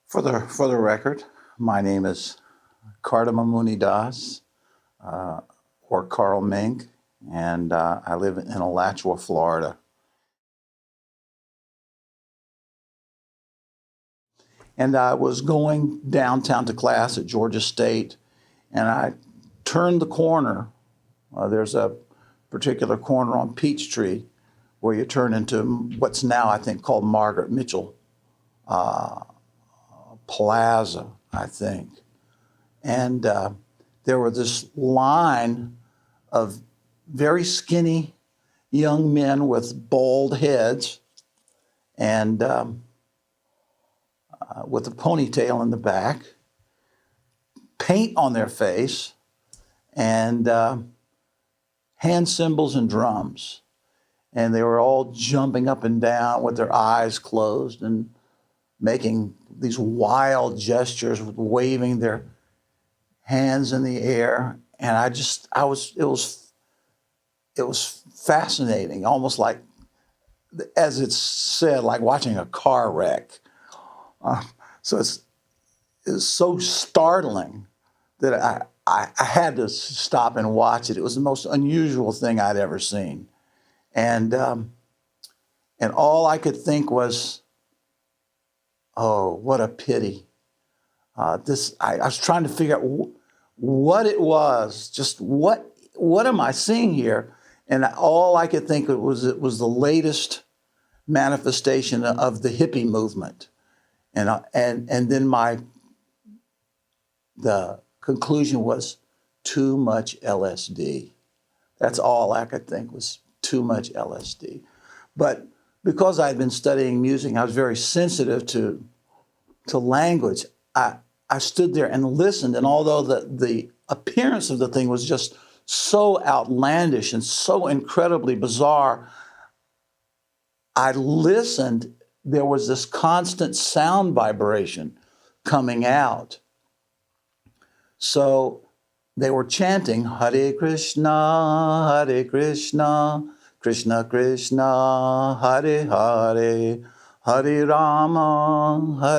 For the record, my name is Kardama Muni Das, uh, or Carl Mink, and I live in Alachua, Florida. And I was going downtown to class at Georgia State, and I turned the corner. There's a particular corner on Peachtree where you turn into what's now, I think, called Margaret Mitchell Plaza, I think. And there were this line of very skinny young men with bald heads and with a ponytail in the back, paint on their face, and hand cymbals and drums. And they were all jumping up and down with their eyes closed and making these wild gestures, waving their hands in the air. And it was fascinating, almost like, as it's said, like watching a car wreck. So it's so startling that I had to stop and watch it. It was the most unusual thing I'd ever seen. And all I could think was, oh, what a pity. I was trying to figure out what it was, just what am I seeing here? And all I could think it was the latest manifestation of the hippie movement. And then the conclusion was too much LSD. That's all I could think was too much LSD. But because I'd been studying music, I was very sensitive to language. I stood there and listened, and although the appearance of the thing was just so outlandish and so incredibly bizarre, I listened. There was this constant sound vibration coming out. So they were chanting Hare Krishna, Krishna Krishna, Hare Hare, Hare Rama,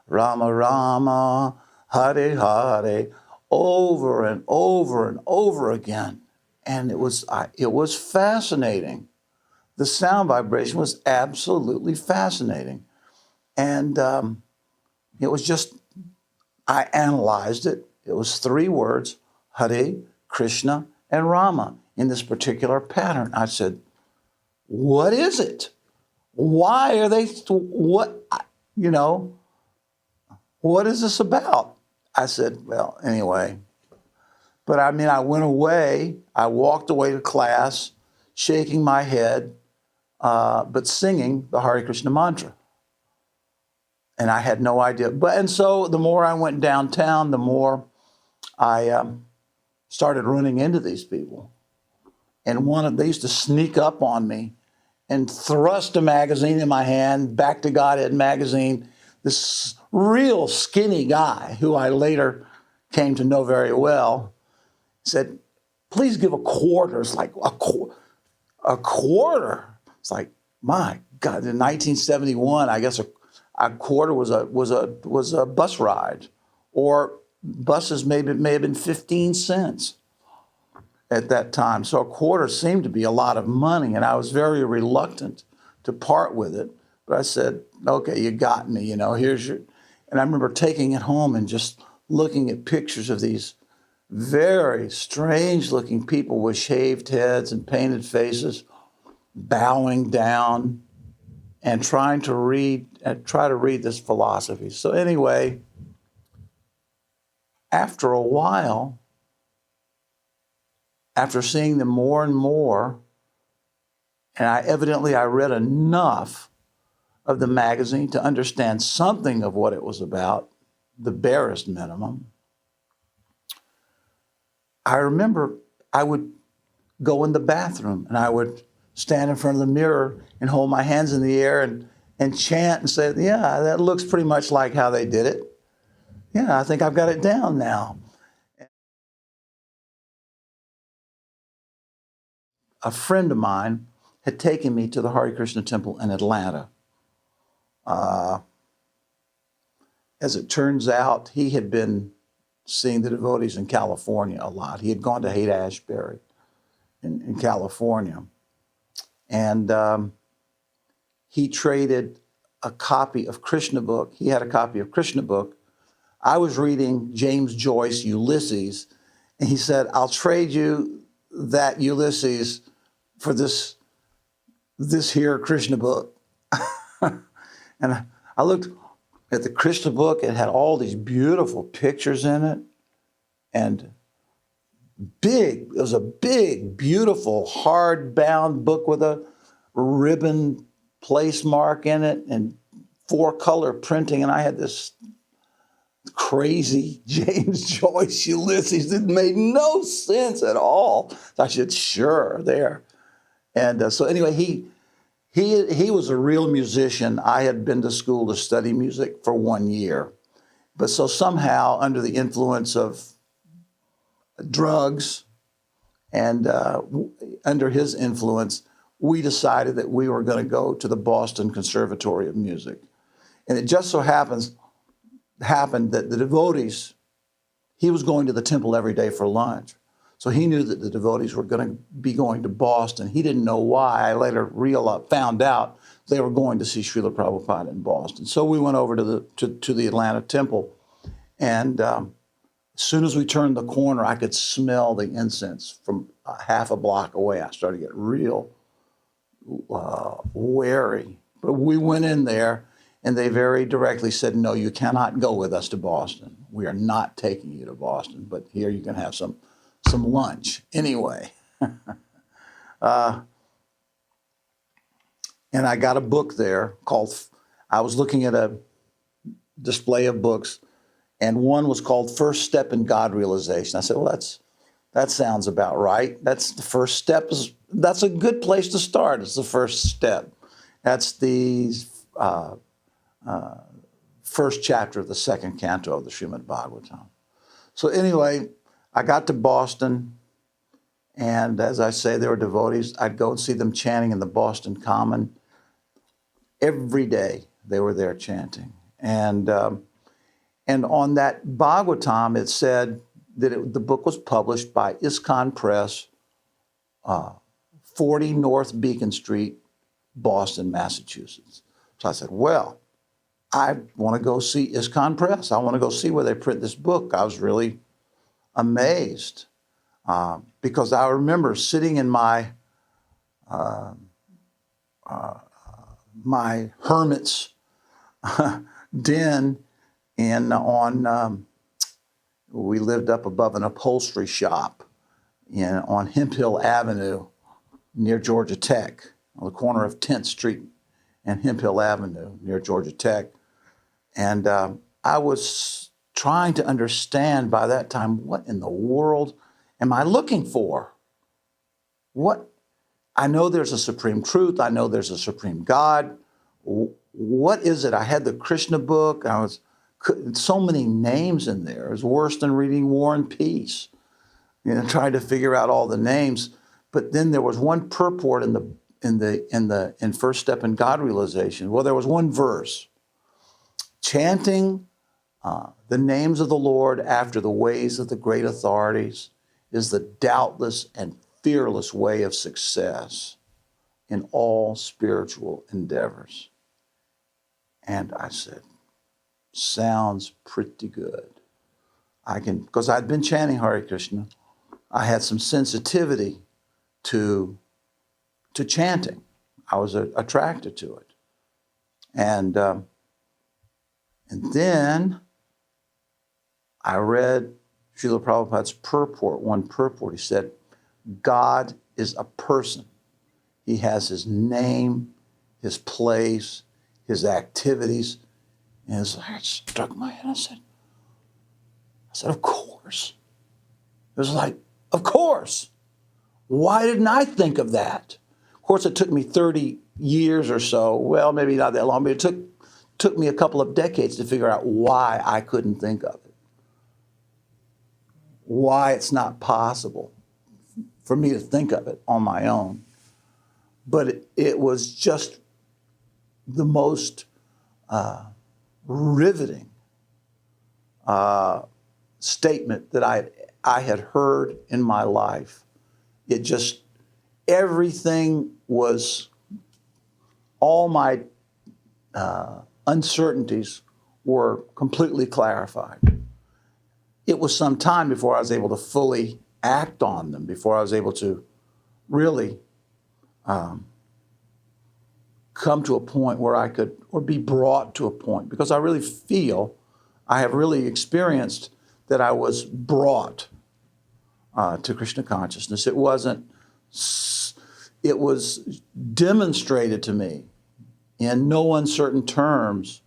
Rama Rama, Hare Hare, over and over and over again. And it was fascinating. The sound vibration was absolutely fascinating. And it was just, I analyzed it. It was 3 words, Hare, Krishna, and Rama, in this particular pattern. I said, what is it? Why are they, what is this about? I said, well, anyway. But I went away. I walked away to class, shaking my head, but singing the Hare Krishna mantra. And I had no idea. And so the more I went downtown, the more I started running into these people. And they used to sneak up on me and thrust a magazine in my hand, Back to Godhead magazine. This real skinny guy, who I later came to know very well, said, please give a quarter. It's like, a quarter? It's like, my God, in 1971, I guess a quarter was a bus ride, or buses may have been 15 cents at that time. So a quarter seemed to be a lot of money, and I was very reluctant to part with it. But I said, okay, you got me, here's your, and I remember taking it home and just looking at pictures of these very strange looking people with shaved heads and painted faces, bowing down and try to read this philosophy. So anyway, after a while, after seeing them more and more, and I read enough of the magazine to understand something of what it was about, the barest minimum, I remember I would go in the bathroom and I would stand in front of the mirror and hold my hands in the air and chant and say, yeah, that looks pretty much like how they did it. Yeah, I think I've got it down now. A friend of mine had taken me to the Hare Krishna temple in Atlanta. as it turns out, he had been seeing the devotees in California a lot. He had gone to Haight-Ashbury in California. And he traded a copy of Krishna book. He had a copy of Krishna book. I was reading James Joyce, Ulysses, and he said, I'll trade you that Ulysses for this here Krishna book. And I looked at the Krishna book. It had all these beautiful pictures in it, and it was a big, beautiful, hardbound book with a ribbon place mark in it and 4-color printing. And I had this crazy James Joyce Ulysses. It made no sense at all. So I said, sure, there. And so anyway, he was a real musician. I had been to school to study music for 1 year. But so somehow, under the influence of drugs and under his influence, we decided that we were going to go to the Boston Conservatory of Music. And it just so happened that the devotees, he was going to the temple every day for lunch. So he knew that the devotees were going to be going to Boston. He didn't know why. I later found out they were going to see Srila Prabhupada in Boston. So we went over to the Atlanta temple. And as soon as we turned the corner, I could smell the incense from half a block away. I started to get real wary. But we went in there, and they very directly said, no, you cannot go with us to Boston. We are not taking you to Boston, but here you can have some lunch. Anyway, and I got a book there I was looking at a display of books, and one was called First Step in God Realization. I said, well, that sounds about right. That's the first step. That's a good place to start. It's the first step. That's the first chapter of the second canto of the Srimad Bhagavatam. So anyway, I got to Boston, and as I say, there were devotees. I'd go and see them chanting in the Boston Common. Every day they were there chanting. And on that Bhagavatam, it said that the book was published by ISKCON Press, 40 North Beacon Street, Boston, Massachusetts. So I said, well, I want to go see ISKCON Press. I want to go see where they print this book. I was really amazed because I remember sitting in my my hermit's den we lived up above an upholstery shop on Hemp Hill Avenue near Georgia Tech, on the corner of 10th Street and Hemp Hill Avenue near Georgia Tech. And I was trying to understand by that time, what in the world am I looking for? I know there's a supreme truth. I know there's a supreme God. What is it? I had the Krishna book. So many names in there. It was worse than reading War and Peace, trying to figure out all the names. But then there was one purport in First Step in God Realization. Well, there was one verse. Chanting the names of the Lord after the ways of the great authorities is the doubtless and fearless way of success in all spiritual endeavors. And I said, sounds pretty good. Because I'd been chanting Hare Krishna, I had some sensitivity to chanting. I was attracted to it. And then I read Srila Prabhupada's one purport. He said, God is a person. He has his name, his place, his activities. And it struck my head. I said, of course. It was like, of course. Why didn't I think of that? Of course, it took me 30 years or so. Well, maybe not that long, but it took me a couple of decades to figure out why I couldn't think of it. Why it's not possible for me to think of it on my own. But it was just the most riveting statement that I had heard in my life. It just, everything was, all my uncertainties were completely clarified. It was some time before I was able to fully act on them, before I was able to really come to a point where I could, or be brought to a point, because I really feel, I have really experienced that I was brought to Krishna consciousness. It wasn't, it was demonstrated to me in no uncertain terms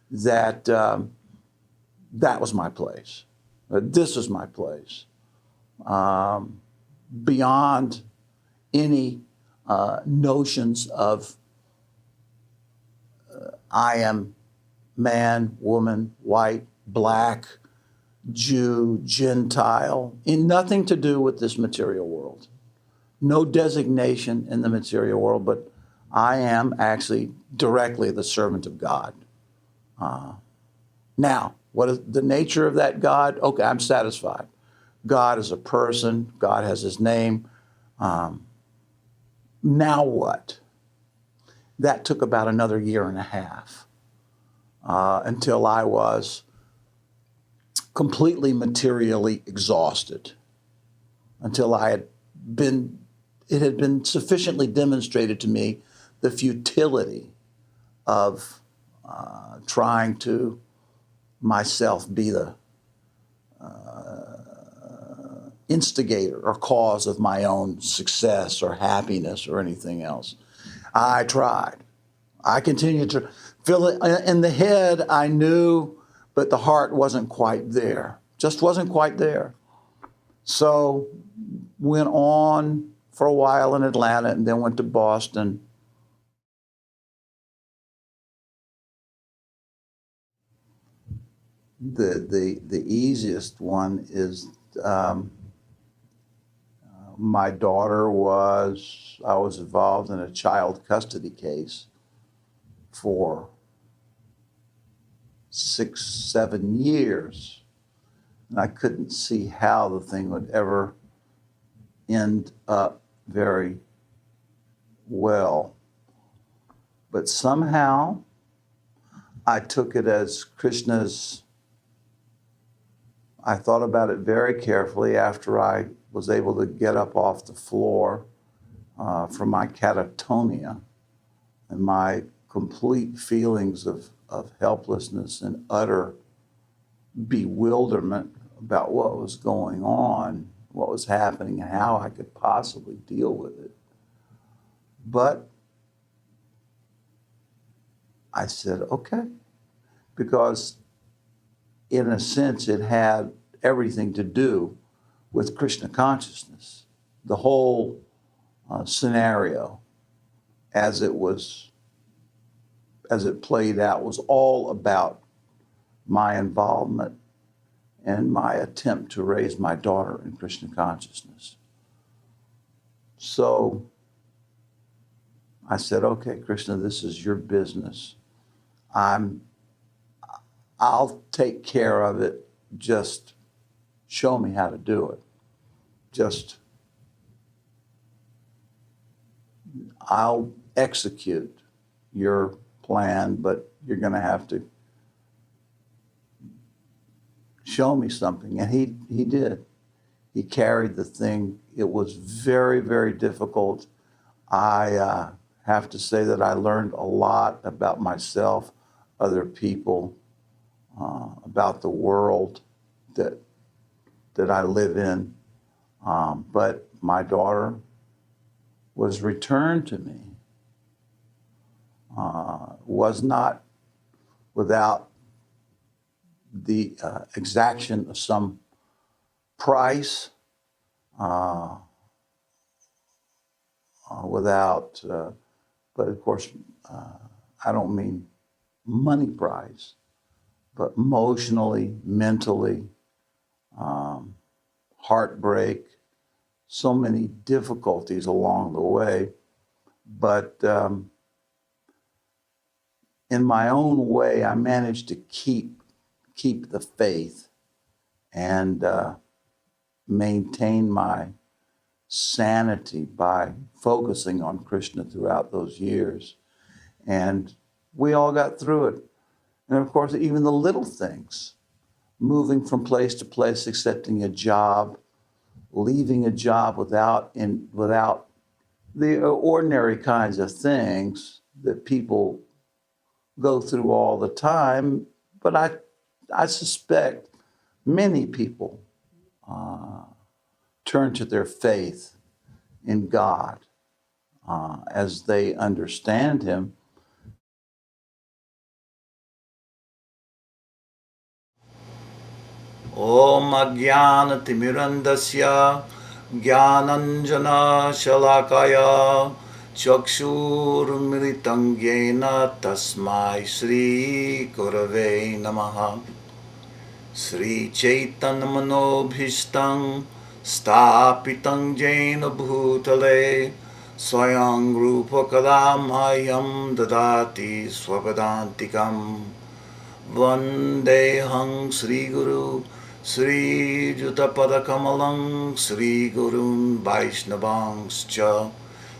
that that was my place. This is my place. Beyond any notions of I am man, woman, white, black, Jew, Gentile, in nothing to do with this material world. No designation in the material world, but I am actually directly the servant of God. Now, what is the nature of that God? Okay, I'm satisfied. God is a person. God has his name. Now what? That took about another year and a half until I was completely materially exhausted, until it had been sufficiently demonstrated to me the futility of trying to myself be the instigator or cause of my own success or happiness or anything else. I tried. I continued to feel it in the head. I knew, but the heart wasn't quite there. Just wasn't quite there. So went on for a while in Atlanta and then went to Boston. The easiest one is my daughter I was involved in a child custody case for 6, 7 years. And I couldn't see how the thing would ever end up very well. But somehow I took it as Krishna's. I thought about it very carefully after I was able to get up off the floor from my catatonia and my complete feelings of helplessness and utter bewilderment about what was going on, what was happening, and how I could possibly deal with it. But I said, okay, because in a sense it had everything to do with Krishna consciousness. The whole scenario as it played out was all about my involvement and my attempt to raise my daughter in Krishna consciousness. So I said, okay, Krishna, this is your business. I'll take care of it. Just show me how to do it. I'll execute your plan, but you're going to have to show me something. And he did. He carried the thing. It was very, very difficult. I have to say that I learned a lot about myself, other people, about the world that I live in. But my daughter was returned to me. Was not without the exaction of some price, but of course, I don't mean money price, but emotionally, mentally, heartbreak, so many difficulties along the way. But in my own way, I managed to keep the faith and maintain my sanity by focusing on Krishna throughout those years. And we all got through it. And of course, even the little things, moving from place to place, accepting a job, leaving a job without the ordinary kinds of things that people go through all the time. But I suspect many people turn to their faith in God as they understand Him. Om Ajnanatimirandasya Jnananjana Shalakaya Chakshurmritam Yena Tasmai Shri Gurave Namaha. Sri Chaitanya Manobhishtam Stapitam Jena Bhutale Swayam Rupa Kadamhayam Dadati Swapadantikam Vandeham Sri Guru Sri Jutapadakamalam Sri Gurun Vaishnavangscha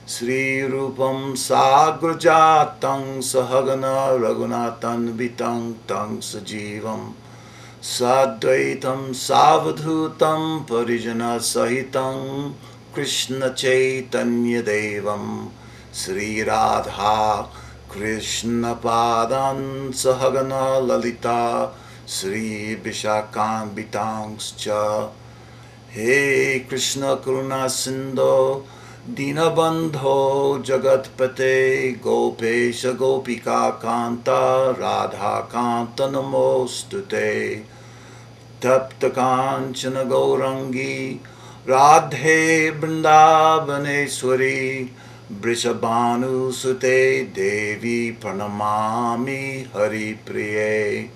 Sri Rupam Sagrajatam Sahagana Raghunathan Vitang Tang Sajivam Sadvaitam Savadhutam Parijana Sahitam Krishna Chaitanya Devam Sri Radha Krishna Padan Sahagana Lalita Sri Vishakam Vitangscha. He Krishna Karuna Sindho Dinabandho Jagatpate Gopesha Gopika Kanta Radha Kanta Namostute Tapta Kanchana Gaurangi Radhe Vrindavaneshwari Vrishabhanu Sute Devi Pranamami Hari Priye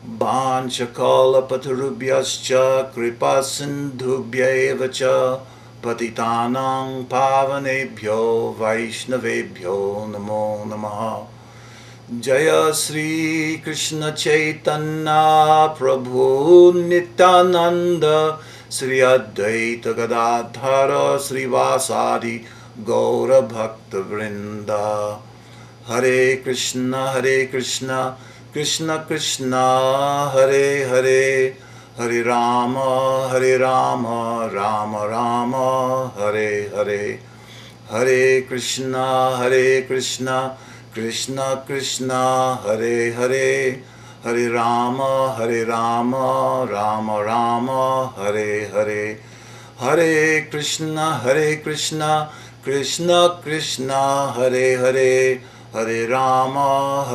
Banchakala Patarubhyascha Kripa Sindhubhya Cha Patitanang Pavanebhyo Vaishnavebhyo Namo Namaha. Jaya Sri Krishna Chaitanya Prabhu Nityananda Sri Advaita Gadadhara Sri Vasadi Gaura Bhakta Vrinda. Hare Krishna Krishna Krishna Hare Hare Hare Rama Rama Rama Hare Hare. Hare Krishna Krishna Krishna Hare Hare Hare Rama Rama Rama Hare Hare. Hare Krishna Krishna Krishna Hare Hare Hare Rama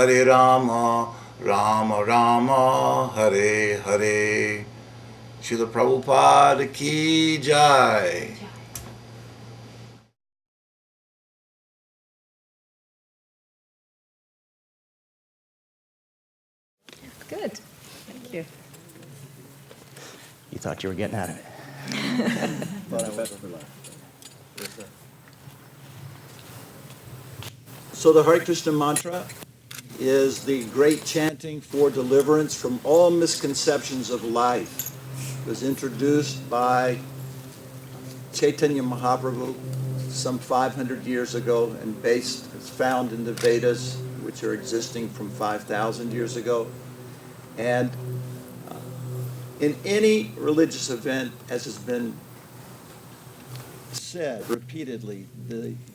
Rama Rama Hare Hare. Srila Prabhupada Ki Jai. Good. Thank you. You thought you were getting out of it. So the Hare Krishna mantra is the great chanting for deliverance from all misconceptions of life. It was introduced by Chaitanya Mahaprabhu some 500 years ago and it's found in the Vedas, which are existing from 5,000 years ago. And in any religious event, as has been said repeatedly,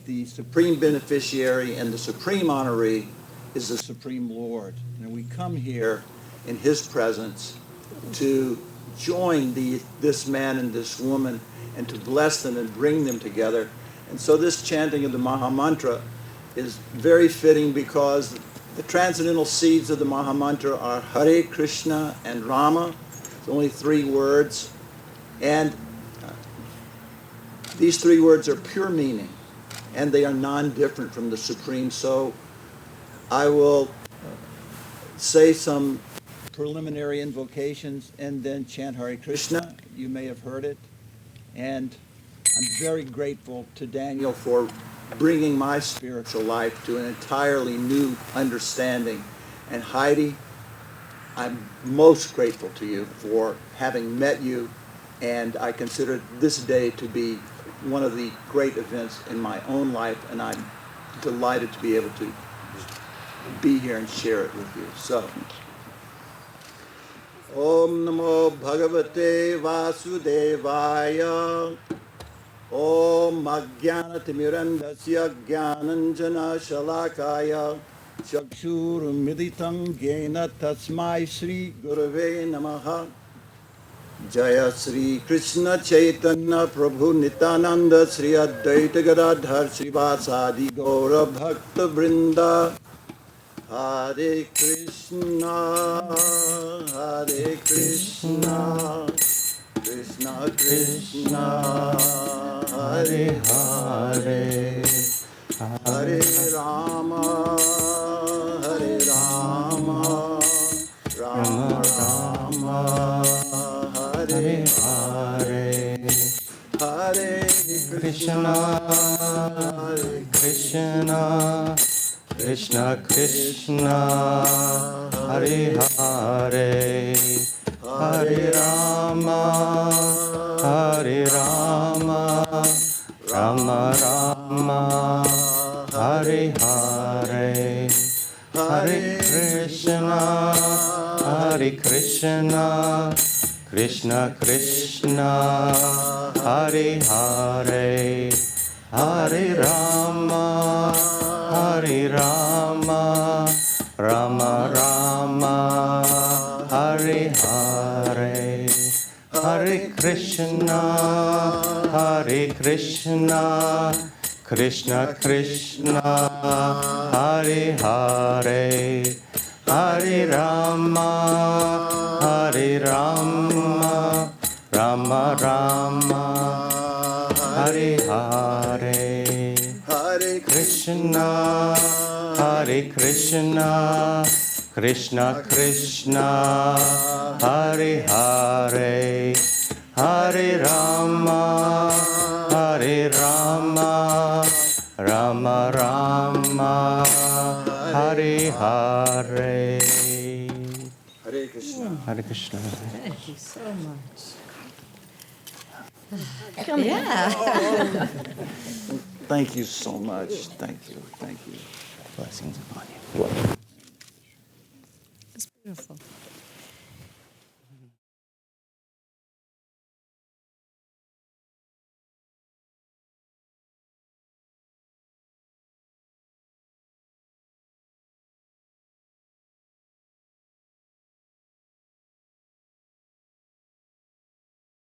the supreme beneficiary and the supreme honoree is the Supreme Lord. And we come here in His presence to join this man and this woman and to bless them and bring them together. And so this chanting of the Maha Mantra is very fitting because the transcendental seeds of the Maha Mantra are Hare Krishna and Rama. It's only 3 words. And these 3 words are pure meaning, and they are non-different from the Supreme. So I will say some preliminary invocations and then chant Hare Krishna. You may have heard it. And I'm very grateful to Daniel for bringing my spiritual life to an entirely new understanding. And Heidi, I'm most grateful to you for having met you, and I consider this day to be one of the great events in my own life, and I'm delighted to be able to be here and share it with you. So, Om Namo Bhagavate Vasudevaya. Om Ajnanatimirandasya Jnananjana Shalakaya Chakshurumiditang Jena Tasmai Sri Gurave Namaha. Jaya Sri Krishna Chaitanya Prabhu Nityananda Sri Advaita Gadadhar Srivasadi Gaura Bhakta Vrinda. Hare Krishna, Hare Krishna, Krishna Krishna, Hare Hare, Hare Rama, Hare Rama, Rama Rama, Hare Hare, Hare Krishna, Hare Krishna, Krishna Krishna, Hare Hare, Hare Rama, Hare Rama, Rama Rama, Hare Hare, Hare Krishna, Hare Krishna, Krishna Krishna, Hare Hare, Hare Rama, Hare Rama, Rama Rama, Hare Hare, Hare Krishna, Hare Krishna, Krishna Krishna, Hare Hare, Hare Rama, Hare Rama, Rama Rama, Hare Hare, Hare Krishna, Hare Krishna, Krishna Krishna, Hare Hare, Hare Rama, Hare Rama, Rama Rama, Hare Hare. Hare Krishna. Hare Krishna. Thank you so much. Yeah. Thank you so much. Thank you. Thank you. Blessings upon you. It's beautiful.